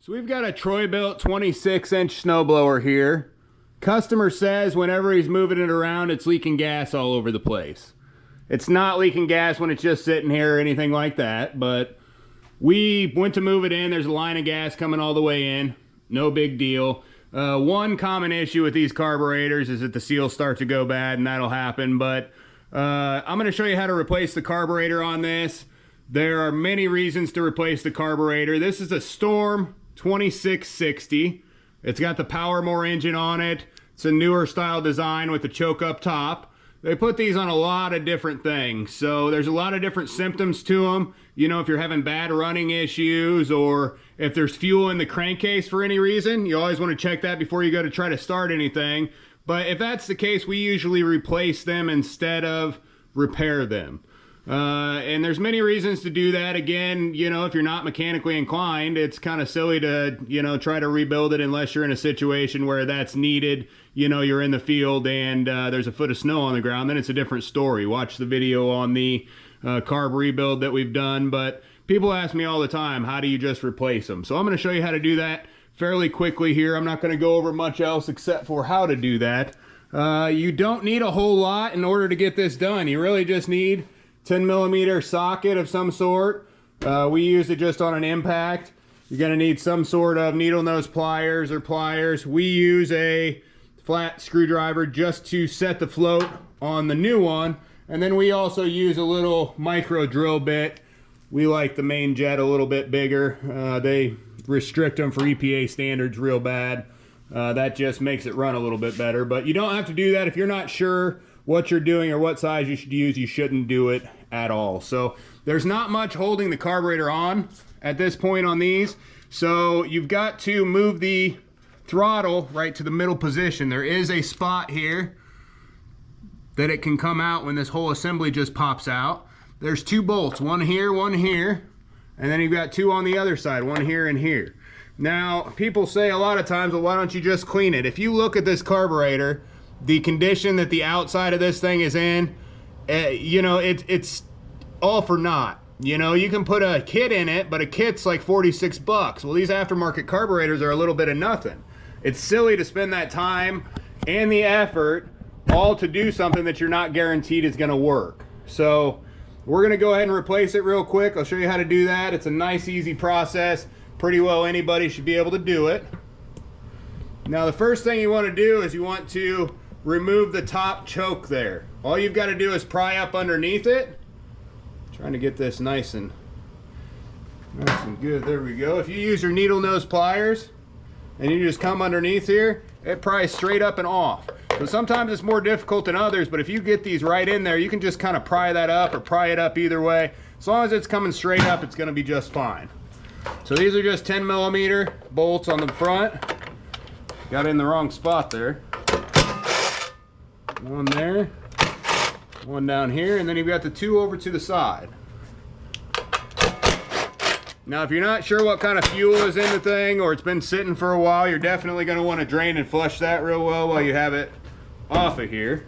So we've got a Troy Bilt 26-inch snowblower here. Customer says whenever he's moving it around, it's leaking gas all over the place. It's not leaking gas when it's just sitting here or anything like that, but we went to move it in. There's a line of gas coming all the way in. No big deal. One common issue with these carburetors is that the seals start to go bad, and that'll happen, but I'm going to show you how to replace the carburetor on this. There are many reasons to replace the carburetor. This is a Storm 2660. It's got the Powermore engine on it. It's a newer style design with the choke up top. They put these on a lot of different things, so there's a lot of different symptoms to them. You know, if you're having bad running issues or if there's fuel in the crankcase for any reason, you always want to check that before you go to try to start anything. But if that's the case, we usually replace them instead of repair them. And there's many reasons to do that. Again, you know, if you're not mechanically inclined, it's kind of silly to, you know, try to rebuild it unless you're in a situation where that's needed. You know, you're in the field and there's a foot of snow on the ground, then it's a different story. Watch the video on the carb rebuild that we've done. But people ask me all the time, how do you just replace them? So I'm going to show you how to do that fairly quickly here. I'm not going to go over much else except for how to do that. You don't need a whole lot in order to get this done. You really just need 10mm socket of some sort. We use it just on an impact. You're going to need some sort of needle nose pliers or pliers. We use a flat screwdriver just to set the float on the new one. And then we also use a little micro drill bit. We like the main jet a little bit bigger. They restrict them for EPA standards real bad. That just makes it run a little bit better. But you don't have to do that if you're not sure what you're doing or what size you should use. You shouldn't do it at all. So there's not much holding the carburetor on at this point on these. So you've got to move the throttle right to the middle position. There is a spot here that it can come out when this whole assembly just pops out. There's two bolts, one here, and then you've got two on the other side, one here and here. Now, people say a lot of times, well, why don't you just clean it? If you look at this carburetor, the condition that the outside of this thing is in, you know, it's all for naught. You know, you can put a kit in it, but a kit's like 46 bucks. Well, these aftermarket carburetors are a little bit of nothing. It's silly to spend that time and the effort all to do something that you're not guaranteed is going to work. So we're going to go ahead and replace it real quick. I'll show you how to do that. It's a nice, easy process. Pretty well anybody should be able to do it. Now, the first thing you want to do is you want to remove the top choke there. All you've got to do is pry up underneath it. Trying to get this nice and good. There we go. If you use your needle nose pliers and you just come underneath here, it pries straight up and off. So sometimes it's more difficult than others, but if you get these right in there, you can just kind of pry that up or pry it up either way. As long as it's coming straight up, it's going to be just fine. So these are just 10mm bolts on the front. Got in the wrong spot there. One there, one down here, and then you've got the two over to the side. Now, if you're not sure what kind of fuel is in the thing or it's been sitting for a while, you're definitely going to want to drain and flush that real well while you have it off of here.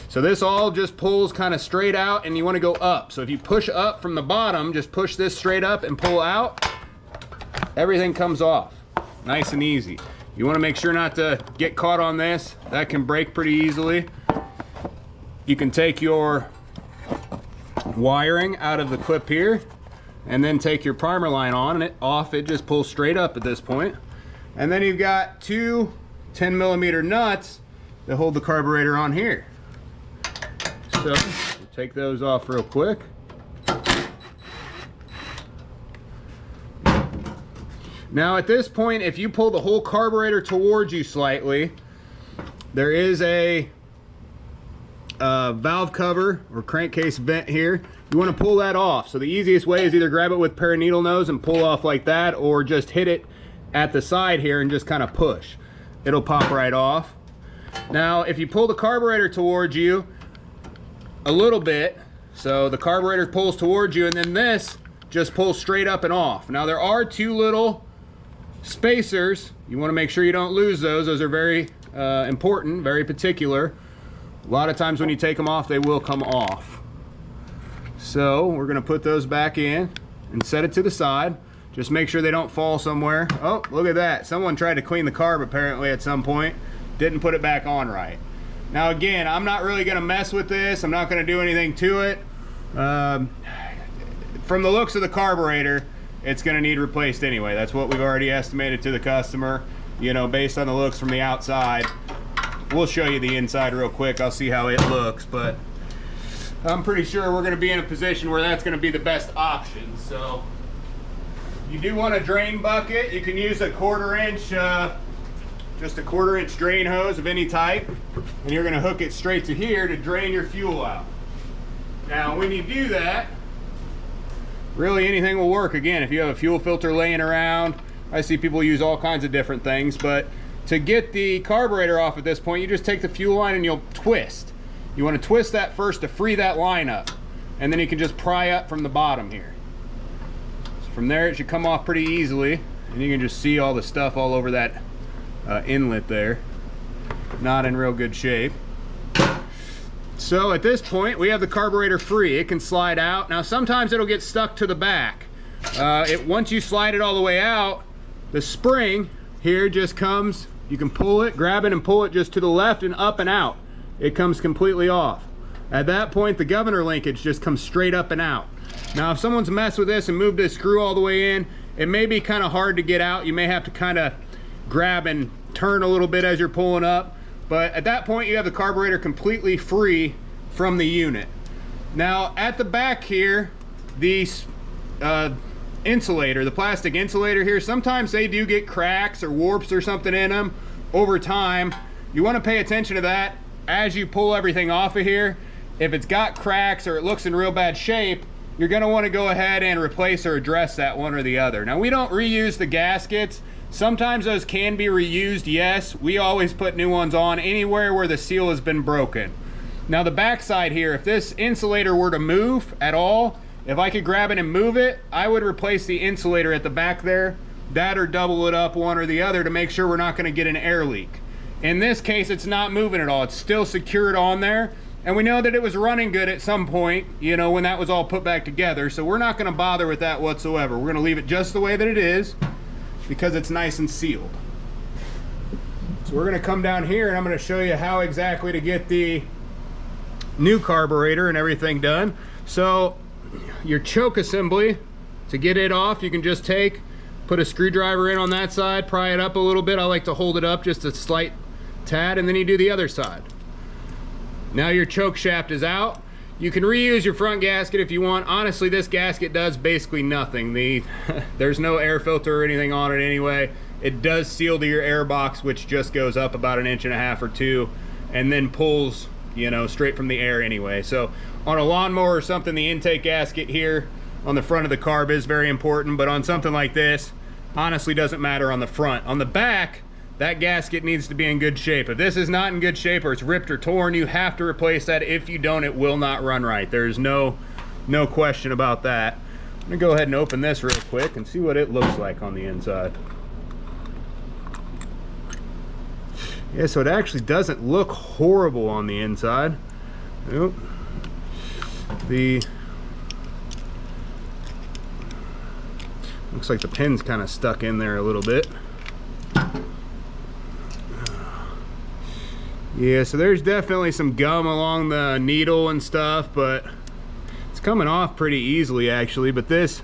So this all just pulls kind of straight out, and you want to go up. So if you push up from the bottom, just push this straight up and pull out, everything comes off. Nice and easy. You want to make sure not to get caught on this. That can break pretty easily. You can take your wiring out of the clip here and then take your primer line on and it just pulls straight up at this point. And then you've got two 10mm nuts that hold the carburetor on here. So we'll take those off real quick. Now at this point, if you pull the whole carburetor towards you slightly, there is a valve cover or crankcase vent here. You want to pull that off. So the easiest way is either grab it with a pair of needle nose and pull off like that, or just hit it at the side here and just kind of push. It'll pop right off. Now if you pull the carburetor towards you a little bit, so the carburetor pulls towards you, and then this just pulls straight up and off. Now there are two little spacers. You want to make sure you don't lose those. Those are very important, very particular. A lot of times when you take them off, they will come off. So we're going to put those back in and set it to the side. Just make sure they don't fall somewhere. Oh, look at that. Someone tried to clean the carb apparently at some point. Didn't put it back on right. Now again, I'm not really gonna mess with this. I'm not gonna do anything to it. From the looks of the carburetor, it's gonna need replaced anyway. That's what we've already estimated to the customer, you know, based on the looks from the outside. We'll show you the inside real quick. I'll see how it looks, but I'm pretty sure we're gonna be in a position where that's gonna be the best option. So you do want a drain bucket. You can use a 1/4 inch, just a 1/4 inch drain hose of any type, and you're gonna hook it straight to here to drain your fuel out. Now when you do that, really anything will work. Again, if you have a fuel filter laying around, I see people use all kinds of different things, but to get the carburetor off at this point, you just take the fuel line and you'll twist. You want to twist that first to free that line up, and then you can just pry up from the bottom here. So from there it should come off pretty easily, and you can just see all the stuff all over that inlet there. Not in real good shape. So at this point we have the carburetor free. It can slide out. Now sometimes it'll get stuck to the back. Once you slide it all the way out, the spring here just comes, you can pull it, grab it and pull it just to the left and up and out. It comes completely off. At that point the governor linkage just comes straight up and out. Now if someone's messed with this and moved this screw all the way in, it may be kind of hard to get out. You may have to kind of grab and turn a little bit as you're pulling up. But at that point you have the carburetor completely free from the unit. Now at the back here, the insulator, the plastic insulator here, sometimes they do get cracks or warps or something in them over time. You want to pay attention to that as you pull everything off of here. If it's got cracks or it looks in real bad shape, you're going to want to go ahead and replace or address that one or the other. Now we don't reuse the gaskets. Sometimes those can be reused, yes. We always put new ones on anywhere where the seal has been broken. Now the back side here, if this insulator were to move at all, if I could grab it and move it, I would replace the insulator at the back there. That or double it up one or the other to make sure we're not gonna get an air leak. In this case, it's not moving at all. It's still secured on there. And we know that it was running good at some point, you know, when that was all put back together. So we're not gonna bother with that whatsoever. We're gonna leave it just the way that it is, because it's nice and sealed. So we're gonna come down here and I'm gonna show you how exactly to get the new carburetor and everything done. So your choke assembly, to get it off, you can just put a screwdriver in on that side, pry it up a little bit. I like to hold it up just a slight tad, and then you do the other side. Now your choke shaft is out. You can reuse your front gasket if you want. Honestly, this gasket does basically nothing. There's no air filter or anything on it anyway. It does seal to your air box, which just goes up about 1.5 inches or 2, and then pulls, you know, straight from the air anyway. So on a lawnmower or something, the intake gasket here on the front of the carb is very important, but on something like this, honestly doesn't matter on the front. On the back, that gasket needs to be in good shape. If this is not in good shape or it's ripped or torn, you have to replace that. If you don't, it will not run right. There's no question about that. I'm gonna go ahead and open this real quick and see what it looks like on the inside. Yeah, so it actually doesn't look horrible on the inside. Nope. Looks like the pin's kind of stuck in there a little bit. Yeah, so there's definitely some gum along the needle and stuff, but it's coming off pretty easily actually. But the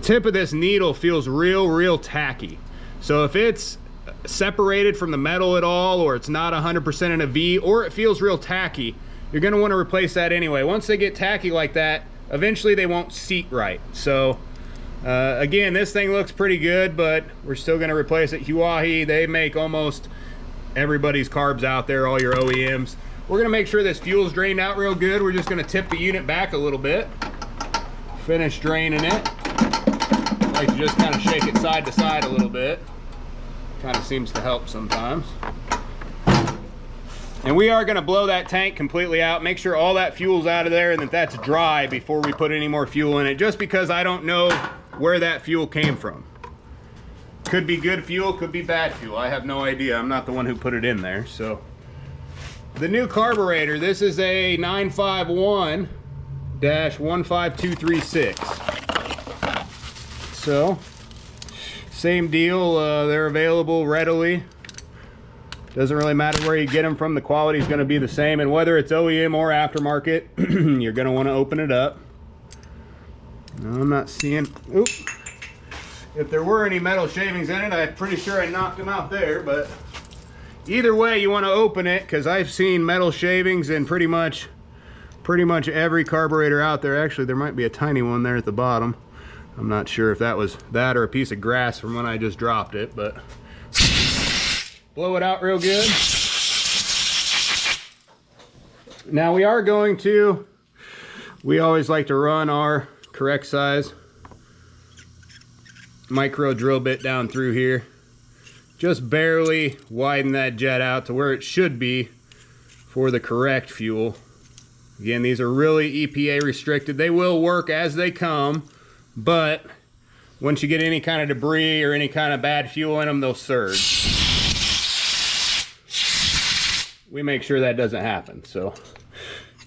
tip of this needle feels real tacky. So if it's separated from the metal at all, or it's not 100% in a V, or it feels real tacky, you're gonna wanna replace that anyway. Once they get tacky like that, eventually they won't seat right. So again, this thing looks pretty good, but we're still gonna replace it. Huayi, they make almost everybody's carbs out there, all your OEMs. We're gonna make sure this fuel's drained out real good. We're just gonna tip the unit back a little bit, finish draining it. I like to just kind of shake it side to side a little bit. Kind of seems to help sometimes. And we are gonna blow that tank completely out, make sure all that fuel's out of there and that that's dry before we put any more fuel in it, just because I don't know where that fuel came from. Could be good fuel, could be bad fuel. I have no idea. I'm not the one who put it in there. So the new carburetor, this is a 951-15236. So Same deal, they're available readily. Doesn't really matter where you get them from, the quality is going to be the same, and whether it's OEM or aftermarket, you're going to want to open it up. No, I'm not seeing, oop. If there were any metal shavings in it, I'm pretty sure I knocked them out there, but either way you want to open it, because I've seen metal shavings in pretty much every carburetor out there. Actually, there might be a tiny one there at the bottom. I'm not sure if that was that or a piece of grass from when I just dropped it, but blow it out real good. Now we always like to run our correct size micro drill bit down through here. Just barely widen that jet out to where it should be for the correct fuel. Again, these are really EPA restricted. They will work as they come, but once you get any kind of debris or any kind of bad fuel in them, they'll surge. We make sure that doesn't happen. So,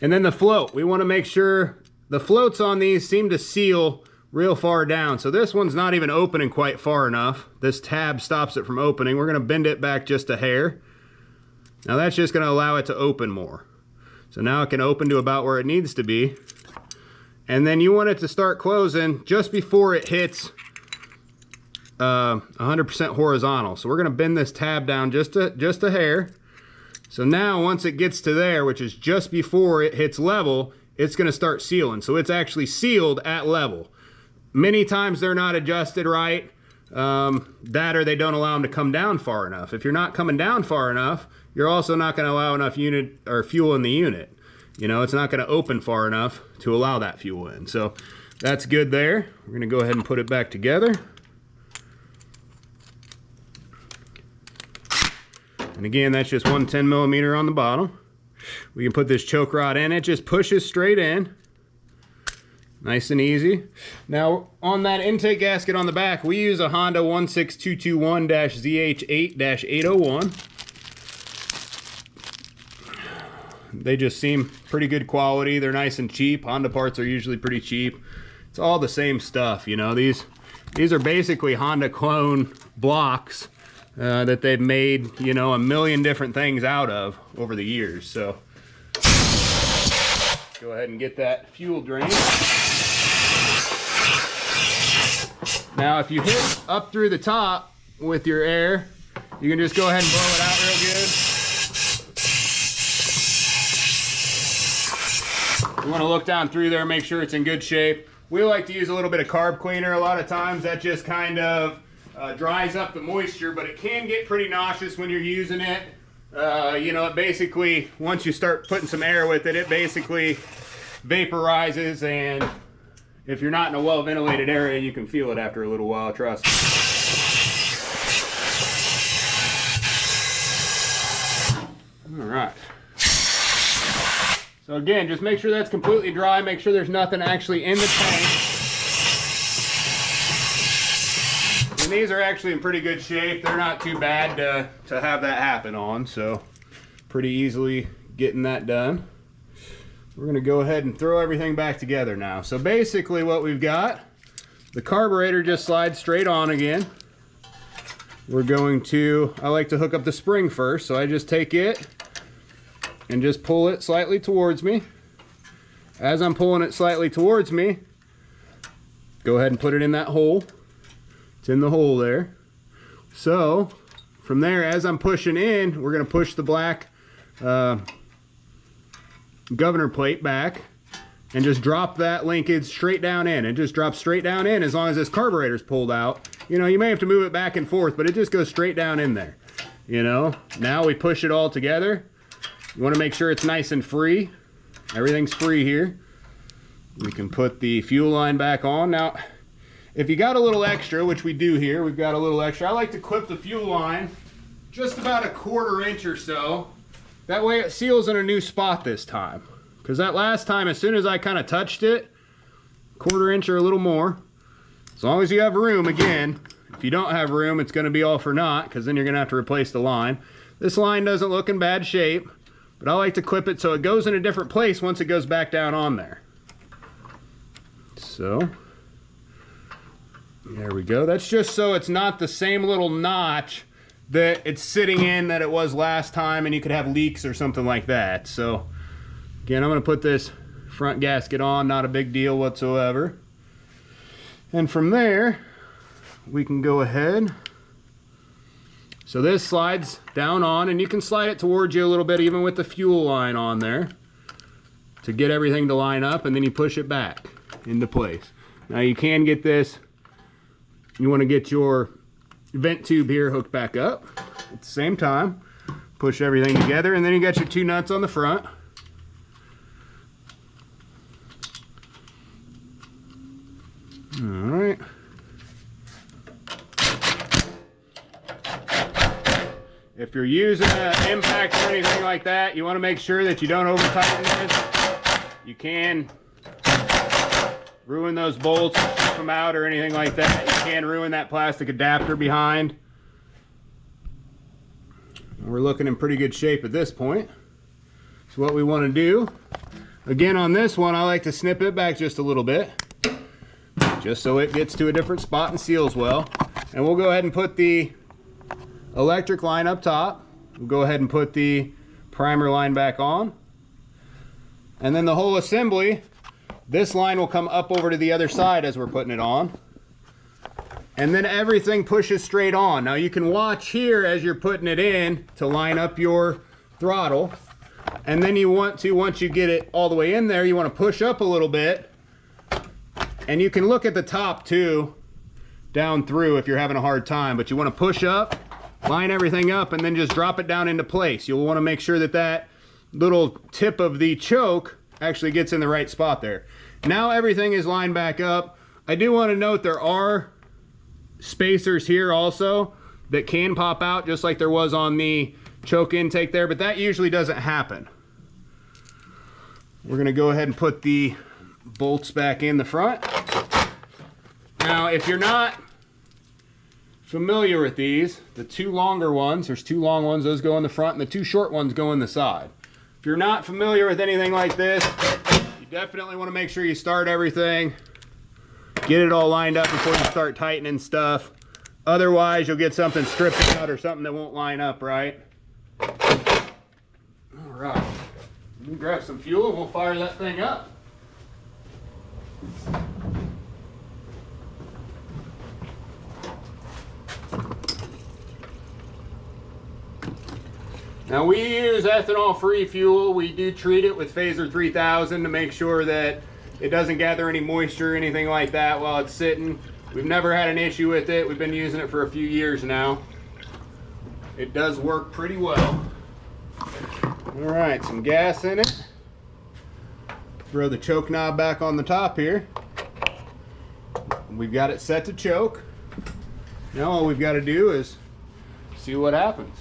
and then the float, we want to make sure the floats on these seem to seal real far down. So this one's not even opening quite far enough. This tab stops it from opening. We're going to bend it back just a hair. Now that's just going to allow it to open more. So now it can open to about where it needs to be. And then you want it to start closing just before it hits 100% horizontal. So we're going to bend this tab down just a hair. So now once it gets to there, which is just before it hits level, it's going to start sealing. So it's actually sealed at level. Many times they're not adjusted right. That or they don't allow them to come down far enough. If you're not coming down far enough, you're also not going to allow enough unit or fuel in the unit. You know, it's not going to open far enough to allow that fuel in. So that's good there. We're going to go ahead and put it back together. And again, that's just 110 millimeter on the bottom. We can put this choke rod in. It just pushes straight in. Nice and easy. Now, on that intake gasket on the back, we use a Honda 16221-ZH8-801. They just seem pretty good quality. They're nice and cheap. Honda parts are usually pretty cheap. It's all the same stuff, you know. These are basically Honda clone blocks that they've made, you know, a million different things out of over the years. So go ahead and get that fuel drain. Now if you hit up through the top with your air, you can just go ahead and blow it out real good. You want to look down through there, make sure it's in good shape. We like to use a little bit of carb cleaner a lot of times. That just kind of dries up the moisture, but it can get pretty nauseous when you're using it. You know, it basically, once you start putting some air with it, it basically vaporizes, and if you're not in a well-ventilated area, you can feel it after a little while, trust me. All right. So again, just make sure that's completely dry. Make sure there's nothing actually in the tank. And these are actually in pretty good shape. They're not too bad to have that happen on, so pretty easily getting that done. We're going to go ahead and throw everything back together now. So basically what we've got, the carburetor just slides straight on again. We're going to, I like to hook up the spring first, so I just take it and just pull it slightly towards me. As I'm pulling it slightly towards me, go ahead and put it in that hole. It's in the hole there. So from there, as I'm pushing in, we're going to push the black governor plate back and just drop that linkage straight down in. It just drops straight down in as long as this carburetor's pulled out. You know, you may have to move it back and forth, but it just goes straight down in there. You know, now we push it all together. You want to make sure it's nice and free. Everything's free here. We can put the fuel line back on. Now, if you got a little extra, which we do here, we've got a little extra. I like to clip the fuel line just about a 1/4 inch or so. That way it seals in a new spot this time. Because that last time, as soon as I kind of touched it, 1/4 inch or a little more. As long as you have room, again. If you don't have room, it's going to be all for naught, because then you're going to have to replace the line. This line doesn't look in bad shape, but I like to clip it so it goes in a different place once it goes back down on there. So, There we go. That's just so it's not the same little notch that it's sitting in that it was last time, and you could have leaks or something like that. So again, I'm going to put this front gasket on, not a big deal whatsoever. And from there, we can go ahead. So this slides down on, and you can slide it towards you a little bit even with the fuel line on there to get everything to line up, and then you push it back into place. Now you can get this, you want to get your vent tube here hooked back up at the same time, push everything together, and then you got your two nuts on the front. All right. If you're using an impact or anything like that, you want to make sure that you don't over tighten this. You can ruin those bolts, strip them out or anything like that. You can ruin that plastic adapter behind. We're looking in pretty good shape at this point. So what we want to do, again on this one, I like to snip it back just a little bit, just so it gets to a different spot and seals well. And we'll go ahead and put the electric line up top. We'll go ahead and put the primer line back on. And then the whole assembly, this line will come up over to the other side as we're putting it on. And then everything pushes straight on. Now you can watch here as you're putting it in to line up your throttle. And then you want to, once you get it all the way in there, you want to push up a little bit. And you can look at the top too, down through if you're having a hard time. But you want to push up, line everything up, and then just drop it down into place. You'll want to make sure that that little tip of the choke actually gets in the right spot there. Now everything is lined back up. I do want to note there are spacers here also that can pop out just like there was on the choke intake there, but that usually doesn't happen. We're going to go ahead and put the bolts back in the front. Now if you're not familiar with these, the two longer ones, there's two long ones, those go in the front, and the two short ones go in the side. If you're not familiar with anything like this, you definitely want to make sure you start everything, get it all lined up before you start tightening stuff. Otherwise, you'll get something stripped out or something that won't line up right. All right, let me grab some fuel and we'll fire that thing up. Now we use ethanol-free fuel. We do treat it with Phaser 3000 to make sure that it doesn't gather any moisture or anything like that while it's sitting. We've never had an issue with it. We've been using it for a few years now. It does work pretty well. All right, some gas in it. Throw the choke knob back on the top here. We've got it set to choke. Now all we've got to do is see what happens.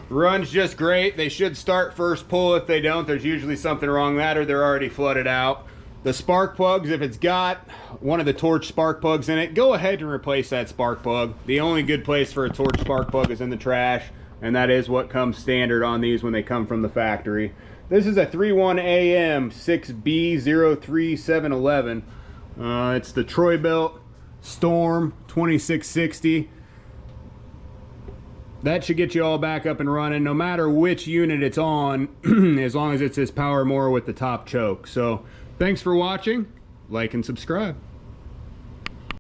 Runs just great. They should start first pull. If they don't, there's usually something wrong with that, or they're already flooded out. The spark plugs, if it's got one of the torch spark plugs in it, go ahead and replace that spark plug. The only good place for a torch spark plug is in the trash, and that is what comes standard on these when they come from the factory. This is a 31AM 6B03711. It's the Troy Bilt Storm 2660. That should get you all back up and running no matter which unit it's on, as long as it's this Powermore with the top choke. So thanks for watching, like and subscribe.